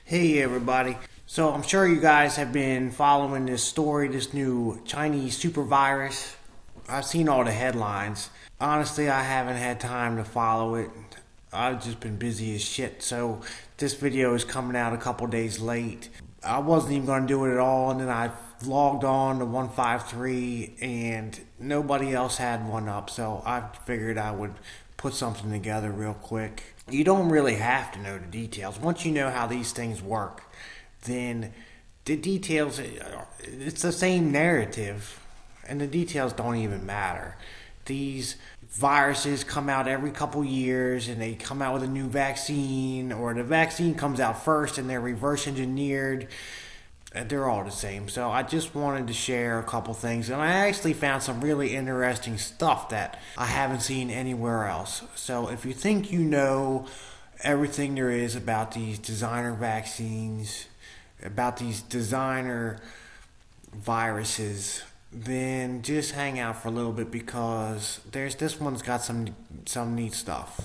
Hey everybody. So I'm sure you guys have been following this story, this new Chinese super virus. I've seen all the headlines. Honestly, I haven't had time to follow it. I've just been busy as shit. So this video is coming out a couple days late. I wasn't even going to do it at all, and then I logged on to 153 and nobody else had one up. So I figured I would put something together real quick. You don't really have to know the details. Once you know how these things work, then the details, it's the same narrative, and the details don't even matter. These viruses come out every couple years, and they come out with a new vaccine, or the vaccine comes out first and they're reverse engineered. They're all the same. So I just wanted to share a couple things, and I actually found some really interesting stuff that I haven't seen anywhere else. So if you think you know everything there is about these designer vaccines, about these designer viruses, then just hang out for a little bit, because this one's got some neat stuff.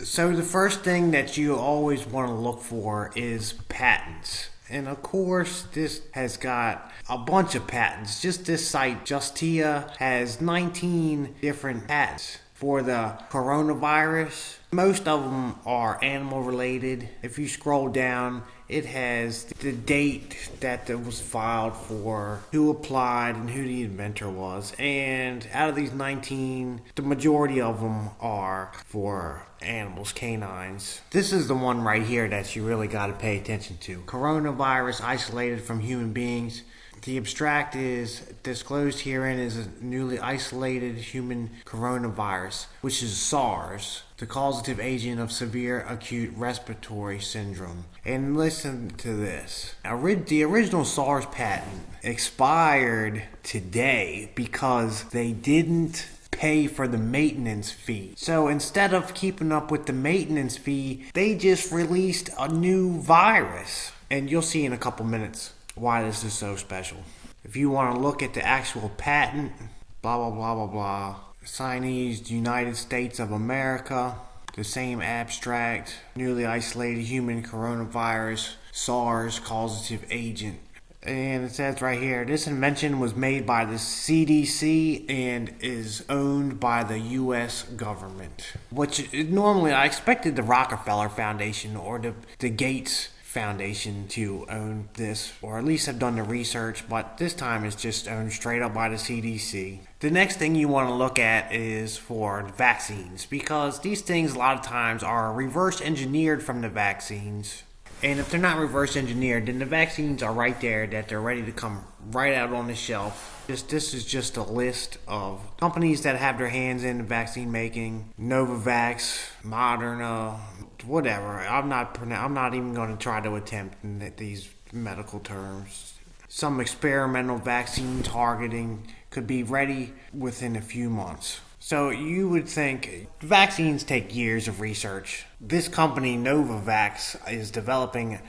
So the first thing that you always want to look for is patents. And of course, this has got a bunch of patents. Just this site, Justia, has 19 different patents for the coronavirus. Most of them are animal related. If you scroll down, it has the date that it was filed for, who applied, and who the inventor was. And out of these 19, the majority of them are for animals, canines. This is the one right here that you really got to pay attention to. Coronavirus isolated from human beings. The abstract is disclosed herein is a newly isolated human coronavirus, which is SARS, the causative agent of severe acute respiratory syndrome. And listen to this. The original SARS patent expired today because they didn't pay for the maintenance fee. So instead of keeping up with the maintenance fee, they just released a new virus. And you'll see in a couple minutes why this is so special. If you want to look at the actual patent, blah blah blah blah blah, Chinese United States of America, the same abstract, newly isolated human coronavirus, SARS causative agent. And it says right here, this invention was made by the CDC and is owned by the U.S. government. Which normally I expected the Rockefeller Foundation or the Gates Foundation to own this, or at least have done the research, but this time it's just owned straight up by the CDC. The next thing you want to look at is for vaccines, because these things a lot of times are reverse engineered from the vaccines. And if they're not reverse engineered, then the vaccines are right there, that they're ready to come right out on the shelf. This is just a list of companies that have their hands in the vaccine making. Novavax, Moderna, whatever. I'm not even going to try to attempt these medical terms. Some experimental vaccine targeting could be ready within a few months. So you would think vaccines take years of research. This company, Novavax, is developing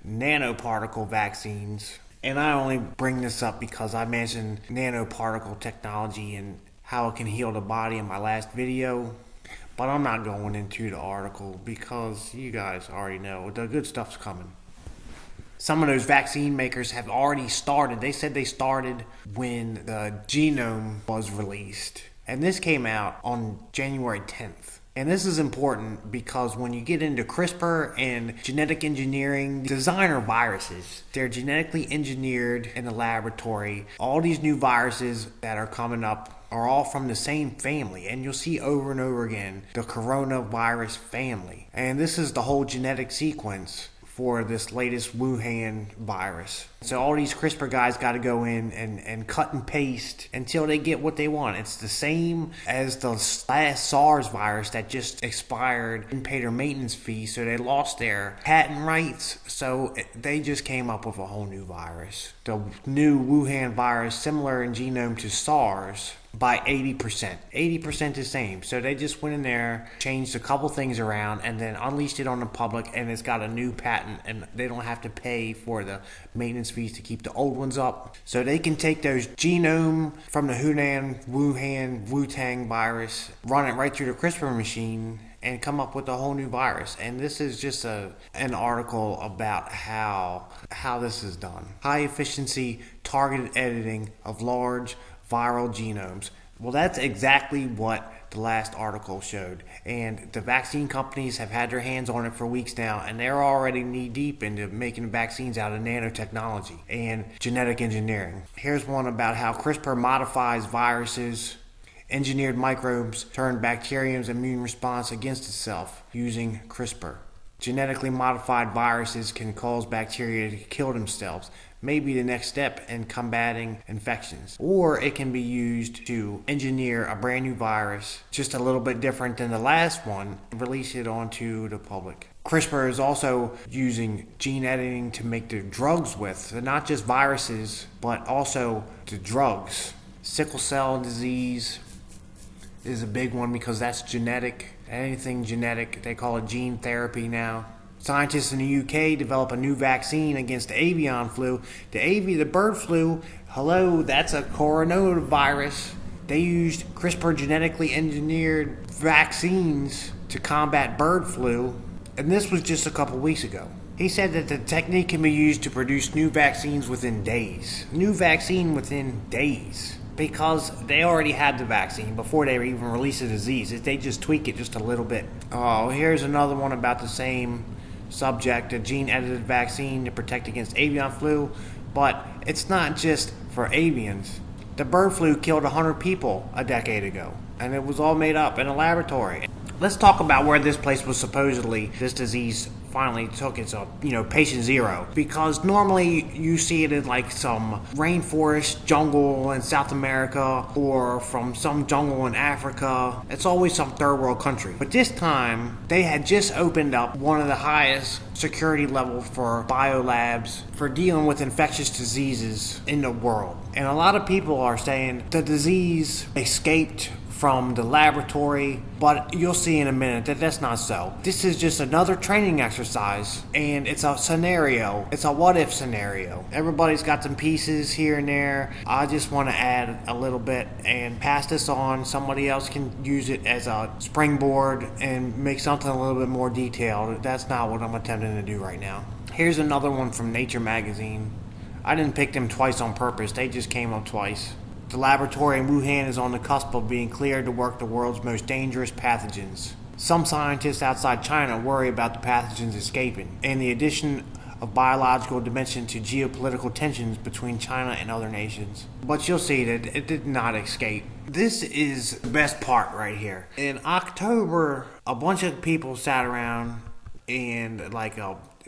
nanoparticle vaccines. And I only bring this up because I mentioned nanoparticle technology and how it can heal the body in my last video. But I'm not going into the article because you guys already know the good stuff's coming. Some of those vaccine makers have already started. They said they started when the genome was released. And this came out on January 10th. And this is important because when you get into CRISPR and genetic engineering, designer viruses, they're genetically engineered in the laboratory. All these new viruses that are coming up are all from the same family. And you'll see over and over again the coronavirus family. And this is the whole genetic sequence for this latest Wuhan virus. So all these CRISPR guys got to go in and cut and paste until they get what they want. It's the same as the last SARS virus that just expired, didn't pay their maintenance fee, so they lost their patent rights. So they just came up with a whole new virus. The new Wuhan virus, similar in genome to SARS, by 80%. 80% the same. So they just went in there, changed a couple things around, and then unleashed it on the public, and it's got a new patent, and they don't have to pay for the maintenance fees to keep the old ones up. So they can take those genome from the Wuhan virus, run it right through the CRISPR machine, and come up with a whole new virus. And this is just an article about how this is done. High efficiency targeted editing of large viral genomes. Well, that's exactly what the last article showed. And the vaccine companies have had their hands on it for weeks now, and they're already knee deep into making vaccines out of nanotechnology and genetic engineering. Here's one about how CRISPR modifies viruses. Engineered microbes turn bacterium's immune response against itself using CRISPR. Genetically modified viruses can cause bacteria to kill themselves, maybe the next step in combating infections. Or it can be used to engineer a brand new virus, just a little bit different than the last one, and release it onto the public. CRISPR is also using gene editing to make the drugs with, so not just viruses, but also the drugs. Sickle cell disease is a big one because that's genetic. Anything genetic, they call it gene therapy now. Scientists in the UK develop a new vaccine against the avian flu. The bird flu, hello, that's a coronavirus. They used CRISPR genetically engineered vaccines to combat bird flu, and this was just a couple weeks ago. He said that the technique can be used to produce new vaccines within days. New vaccine within days. Because they already had the vaccine before they even released the disease. They just tweak it just a little bit. Oh, here's another one about the same subject, a gene-edited vaccine to protect against avian flu. But it's not just for avians. The bird flu killed 100 people a decade ago, and it was all made up in a laboratory. Let's talk about where this place was supposedly, this disease finally took its patient zero, because normally you see it in like some rainforest jungle in South America or from some jungle in Africa. It's always some third world country, but this time they had just opened up one of the highest security levels for biolabs for dealing with infectious diseases in the world. And a lot of people are saying the disease escaped from the laboratory, but you'll see in a minute that that's not so. This is just another training exercise, and it's a scenario. It's a what-if scenario. Everybody's got some pieces here and there. I just want to add a little bit and pass this on. Somebody else can use it as a springboard and make something a little bit more detailed. That's not what I'm attempting to do right now. Here's another one from Nature magazine. I didn't pick them twice on purpose. They just came up twice. The laboratory in Wuhan is on the cusp of being cleared to work the world's most dangerous pathogens. Some scientists outside China worry about the pathogens escaping and the addition of biological dimension to geopolitical tensions between China and other nations. But you'll see that it did not escape. This is the best part right here. In October, a bunch of people sat around and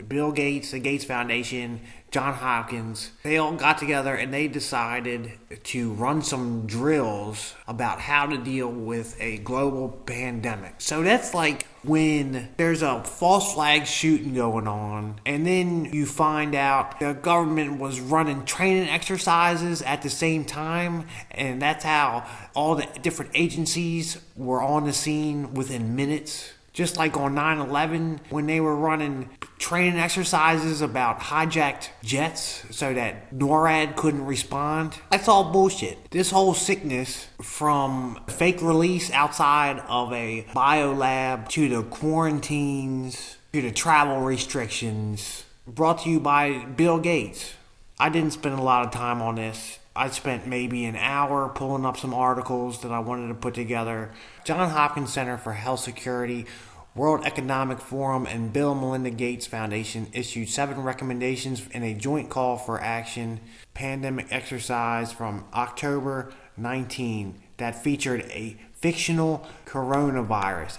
Bill Gates, the Gates Foundation, John Hopkins, they all got together and they decided to run some drills about how to deal with a global pandemic. So that's like when there's a false flag shooting going on, and then you find out the government was running training exercises at the same time, and that's how all the different agencies were on the scene within minutes. Just like on 9/11, when they were running training exercises about hijacked jets so that NORAD couldn't respond. That's all bullshit. This whole sickness, from fake release outside of a biolab to the quarantines to the travel restrictions, brought to you by Bill Gates. I didn't spend a lot of time on this. I spent maybe an hour pulling up some articles that I wanted to put together. John Hopkins Center for Health Security, World Economic Forum, and Bill and Melinda Gates Foundation issued 7 recommendations in a joint call for action pandemic exercise from October 19 that featured a fictional coronavirus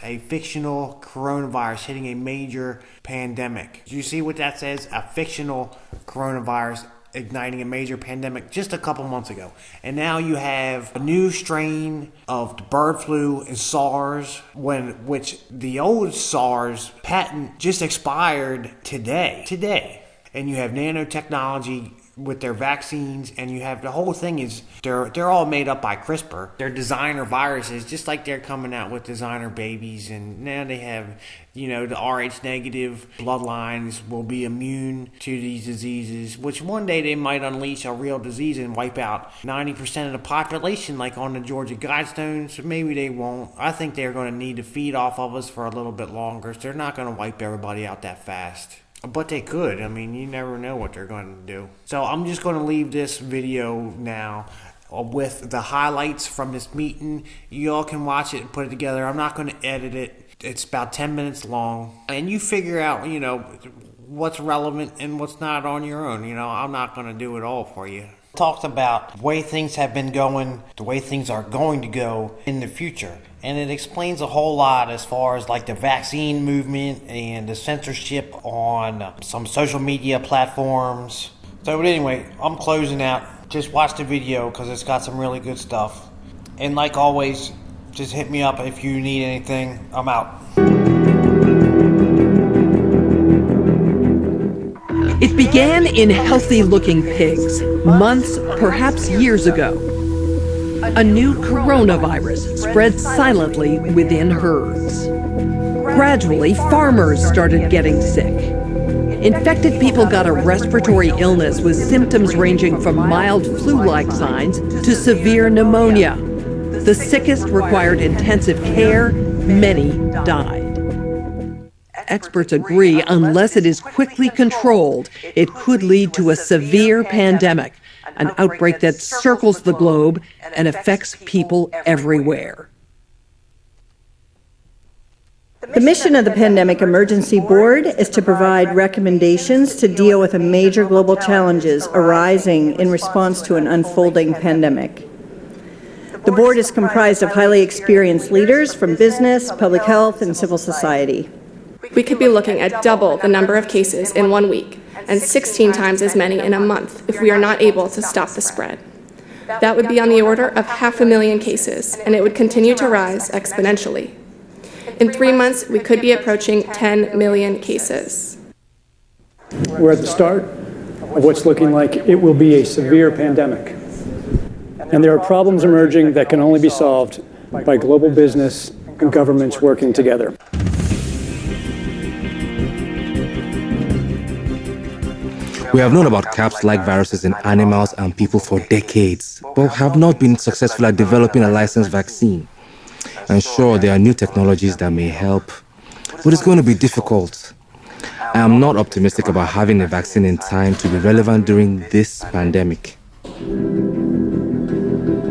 hitting a major pandemic. Do you see what that says? A fictional coronavirus igniting a major pandemic just a couple months ago. And now you have a new strain of the bird flu and SARS, which the old SARS patent just expired today. And you have nanotechnology with their vaccines, and you have the whole thing is they're all made up by CRISPR. They're designer viruses, just like they're coming out with designer babies, and now they have, the Rh negative bloodlines will be immune to these diseases, which one day they might unleash a real disease and wipe out 90% of the population, like on the Georgia Guidestones. So maybe they won't. I think they're going to need to feed off of us for a little bit longer. So they're not going to wipe everybody out that fast. But they could. I mean, you never know what they're going to do. So I'm just going to leave this video now with the highlights from this meeting. You all can watch it and put it together. I'm not going to edit it. It's about 10 minutes long. And you figure out, what's relevant and what's not on your own. I'm not going to do it all for you. Talked about the way things have been going, the way things are going to go in the future. And it explains a whole lot as far as like the vaccine movement and the censorship on some social media platforms. So but anyway, I'm closing out. Just watch the video because it's got some really good stuff. And like always, just hit me up if you need anything. I'm out. It began in healthy-looking pigs, months, perhaps years ago. A new coronavirus spread silently within herds. Gradually, farmers started getting sick. Infected people got a respiratory illness with symptoms ranging from mild flu-like signs to severe pneumonia. The sickest required intensive care. Many died. Experts agree unless it is quickly controlled, it could lead to a severe pandemic, an outbreak that circles the globe and affects people everywhere. The mission of the Pandemic Emergency Board is to provide recommendations to deal with the major global challenges arising in response to an unfolding pandemic. The board is comprised of highly experienced leaders from business, public health, and civil society. We could be looking at double the number of cases in 1 week and 16 times as many in a month if we are not able to stop the spread. That would be on the order of 500,000 cases, and it would continue to rise exponentially. In 3 months, we could be approaching 10 million cases. We're at the start of what's looking like it will be a severe pandemic. And there are problems emerging that can only be solved by global business and governments working together. We have known about caps-like viruses in animals and people for decades, but have not been successful at developing a licensed vaccine. And sure, there are new technologies that may help, but it's going to be difficult. I am not optimistic about having a vaccine in time to be relevant during this pandemic.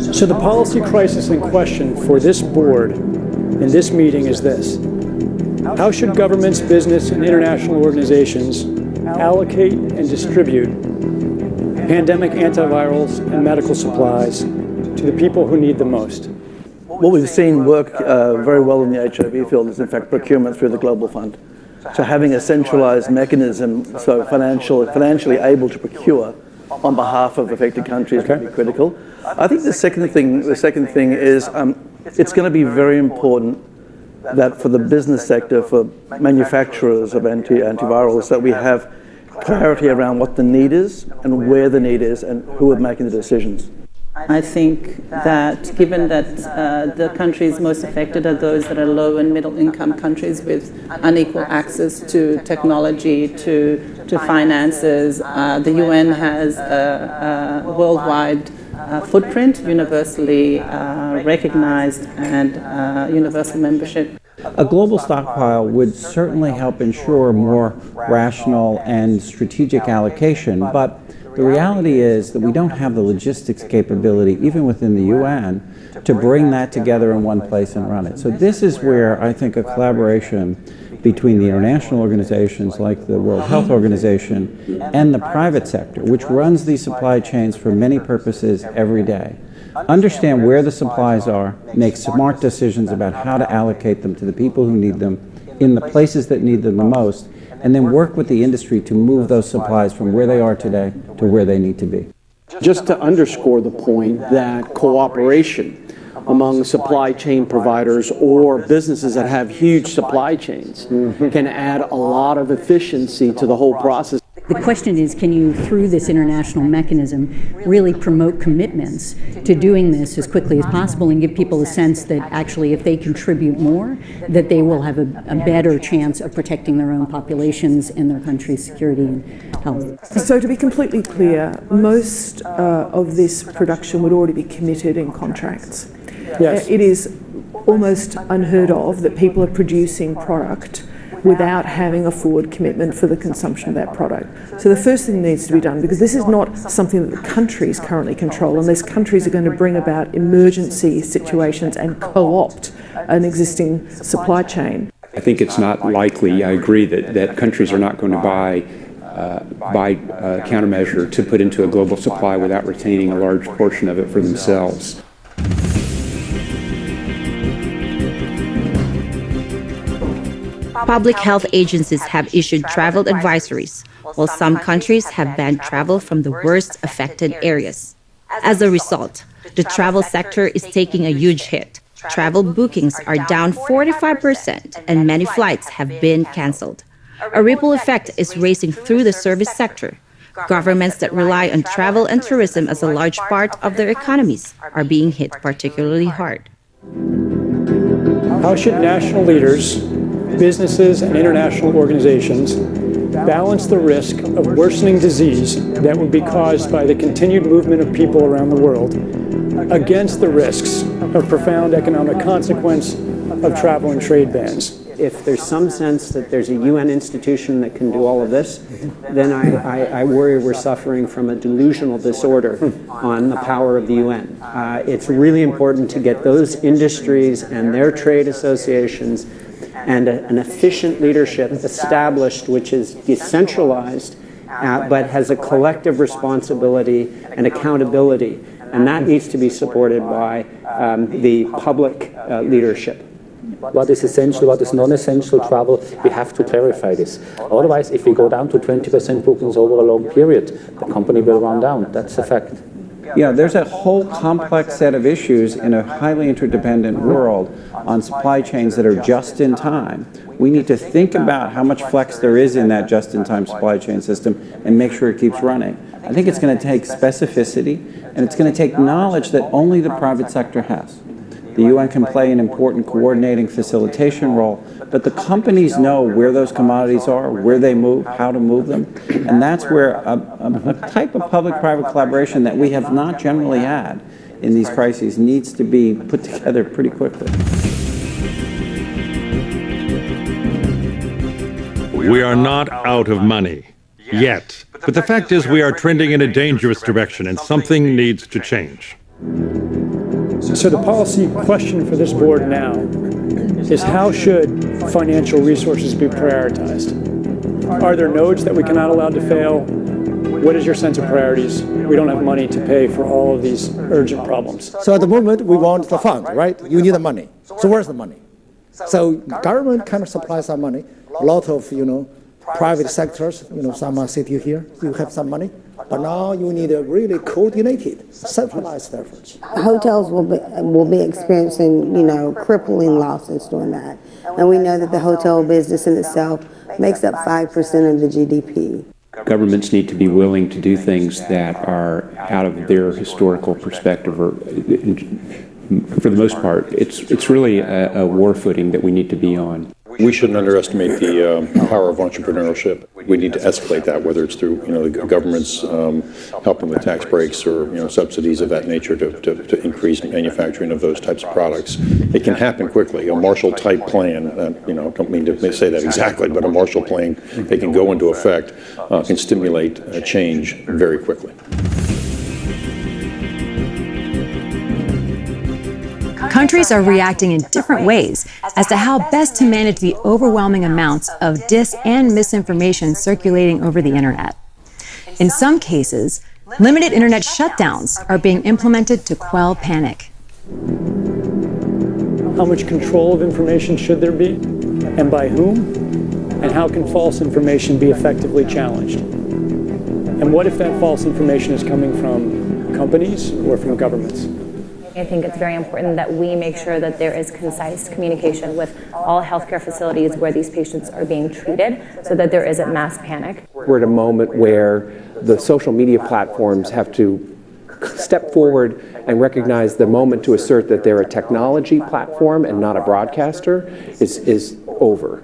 So the policy crisis in question for this board in this meeting is this: how should governments, business, and international organizations allocate and distribute pandemic antivirals and medical supplies to the people who need them most? What we've seen work very well in the HIV field is, in fact, procurement through the Global Fund. So having a centralized mechanism, so financially able to procure on behalf of affected countries can be critical. I think the second thing is it's going to be very important that for the business sector, for manufacturers of antivirals, that we have clarity around what the need is and where the need is and who are making the decisions. I think that given that the countries most affected are those that are low and middle income countries with unequal access to technology, to finances, the UN has a worldwide footprint, universally recognized, and universal membership. A global stockpile would certainly help ensure more rational and strategic allocation, but the reality is that we don't have the logistics capability, even within the UN, to bring that together in one place and run it. So this is where I think a collaboration between the international organizations like the World Health Organization and the private sector, which runs these supply chains for many purposes every day, understand where the supplies are, make smart decisions about how to allocate them to the people who need them in the places that need them the most, and then work with the industry to move those supplies from where they are today to where they need to be. Just to underscore the point that cooperation among supply chain providers or businesses that have huge supply chains can add a lot of efficiency to the whole process. The question is, can you, through this international mechanism, really promote commitments to doing this as quickly as possible and give people a sense that actually if they contribute more, that they will have a better chance of protecting their own populations and their country's security and health. So to be completely clear, most of this production would already be committed in contracts. Yes. It is almost unheard of that people are producing product without having a forward commitment for the consumption of that product. So the first thing that needs to be done, because this is not something that the countries currently control, unless countries are going to bring about emergency situations and co-opt an existing supply chain. I think it's not likely, I agree, that countries are not going to buy a countermeasure to put into a global supply without retaining a large portion of it for themselves. Public health agencies have issued travel advisories, while some countries have banned travel from the worst affected areas. As a result, the travel sector is taking a huge hit. Travel bookings are down 45%, and many flights have been canceled. A ripple effect is racing through the service sector. Governments that rely on travel and tourism as a large part of their economies are being hit particularly hard. How should national leaders, businesses, and international organizations balance the risk of worsening disease that would be caused by the continued movement of people around the world against the risks of profound economic consequence of travel and trade bans? If there's some sense that there's a UN institution that can do all of this, then I worry we're suffering from a delusional disorder on the power of the UN. It's really important to get those industries and their trade associations and an efficient leadership established which is decentralized but has a collective responsibility and accountability. And that needs to be supported by the public leadership. What is essential, what is non-essential travel, we have to clarify this. Otherwise, if we go down to 20% bookings over a long period, the company will run down. That's a fact. Yeah, there's a whole complex set of issues in a highly interdependent world on supply chains that are just in time. We need to think about how much flex there is in that just-in-time supply chain system and make sure it keeps running. I think it's going to take specificity, and it's going to take knowledge that only the private sector has. The UN can play an important coordinating facilitation role, but the companies know where those commodities are, where they move, how to move them, and that's where a type of public-private collaboration that we have not generally had in these crises needs to be put together pretty quickly. We are not out of money yet, but the fact is we are trending in a dangerous direction and something needs to change. So the policy question for this board now is how should financial resources be prioritized? Are there nodes that we cannot allow to fail? What is your sense of priorities? We don't have money to pay for all of these urgent problems. So at the moment, we want the fund, right? You need the money. So where's the money? So government kind of supplies some money. A lot of, private sectors, some are sitting here, you have some money. But now you need a really coordinated, centralized efforts. Hotels will be experiencing, crippling losses doing that. And we know that the hotel business in itself makes up 5% of the GDP. Governments need to be willing to do things that are out of their historical perspective, or for the most part, it's really a war footing that we need to be on. We shouldn't underestimate the power of entrepreneurship. We need to escalate that, whether it's through the government's helping with tax breaks or subsidies of that nature to increase manufacturing of those types of products. It can happen quickly. A Marshall-type plan, don't mean to say that exactly, but a Marshall Plan that can go into effect can stimulate change very quickly. Countries are reacting in different ways as to how best to manage the overwhelming amounts of dis and misinformation circulating over the internet. In some cases, limited internet shutdowns are being implemented to quell panic. How much control of information should there be, and by whom? And how can false information be effectively challenged? And what if that false information is coming from companies or from governments? I think it's very important that we make sure that there is concise communication with all healthcare facilities where these patients are being treated so that there isn't mass panic. We're at a moment where the social media platforms have to step forward and recognize the moment to assert that they're a technology platform and not a broadcaster is over.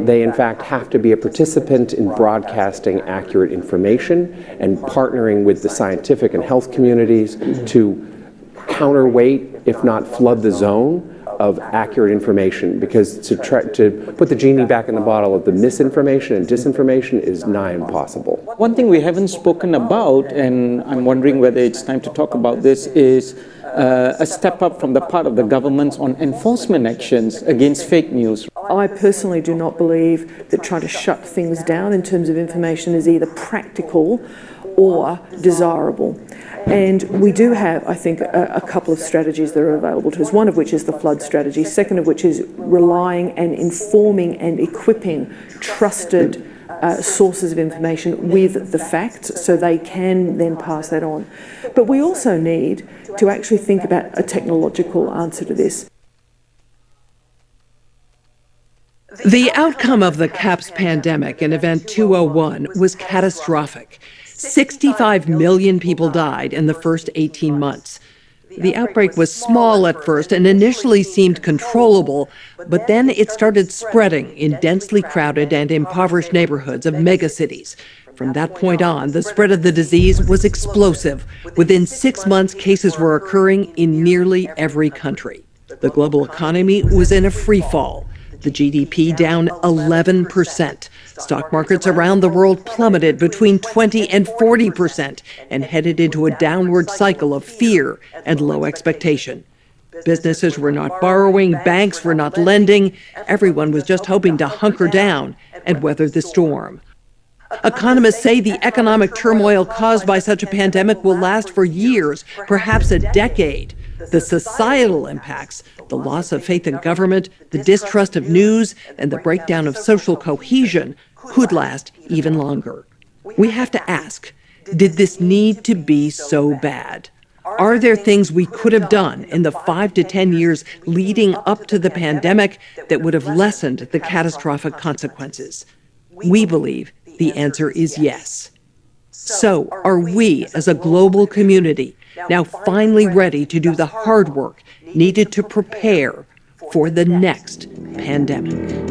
They, in fact, have to be a participant in broadcasting accurate information and partnering with the scientific and health communities to counterweight, if not flood the zone of accurate information, because to put the genie back in the bottle of the misinformation and disinformation is nigh impossible. One thing we haven't spoken about, and I'm wondering whether it's time to talk about this, is a step up from the part of the governments on enforcement actions against fake news. I personally do not believe that trying to shut things down in terms of information is either practical or desirable. And we do have, I think, a couple of strategies that are available to us, one of which is the flood strategy, second of which is relying and informing and equipping trusted sources of information with the facts so they can then pass that on. But we also need to actually think about a technological answer to this. The outcome of the CAPS pandemic in Event 201 was catastrophic. 65 million people died in the first 18 months. The outbreak was small at first and initially seemed controllable, but then it started spreading in densely crowded and impoverished neighborhoods of megacities. From that point on, the spread of the disease was explosive. Within 6 months, cases were occurring in nearly every country. The global economy was in a free fall. The GDP down 11%. Stock markets around the world plummeted between 20 and 40% and headed into a downward cycle of fear and low expectation. Businesses were not borrowing, banks were not lending. Everyone was just hoping to hunker down and weather the storm. Economists say the economic turmoil caused by such a pandemic will last for years, perhaps a decade. The societal impacts, the loss of faith in government, the distrust of news, and the breakdown of social cohesion could last even longer. We have to ask, did this need to be so bad? Are there things we could have done in the 5 to 10 years leading up to the pandemic that would have lessened the catastrophic consequences? We believe the answer is yes. So, are we, as a global community, now finally ready to do the hard work needed to prepare for the next pandemic?